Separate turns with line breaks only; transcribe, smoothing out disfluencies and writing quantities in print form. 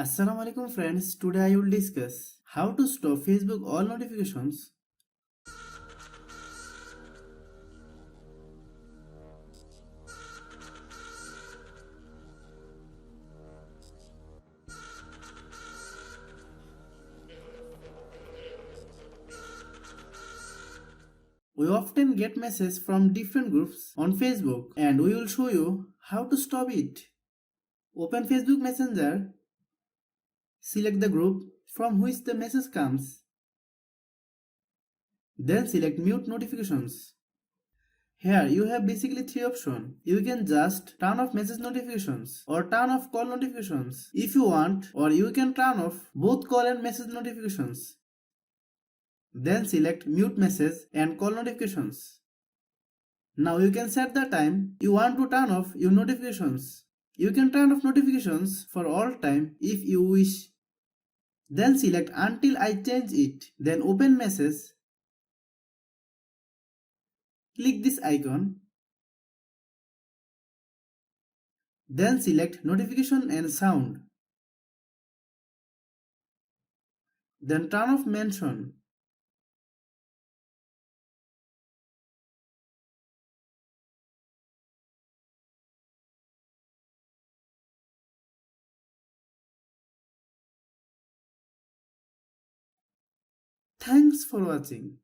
Assalamu alaikum friends, today I will discuss how to stop Facebook all notifications. We often get messages from different groups on Facebook and we will show you how to stop it. Open Facebook Messenger, select the group from which the message comes, then select mute notifications. Here you have basically three options. You can just turn off message notifications or turn off call notifications if you want, or you can turn off both call and message notifications. Then select mute message and call notifications. Now you can set the time you want to turn off your notifications. You can turn off notifications for all time if you wish. Then select until I change it. Then open message. Click this icon. Then select notification and sound. Then turn off mention. Thanks for watching.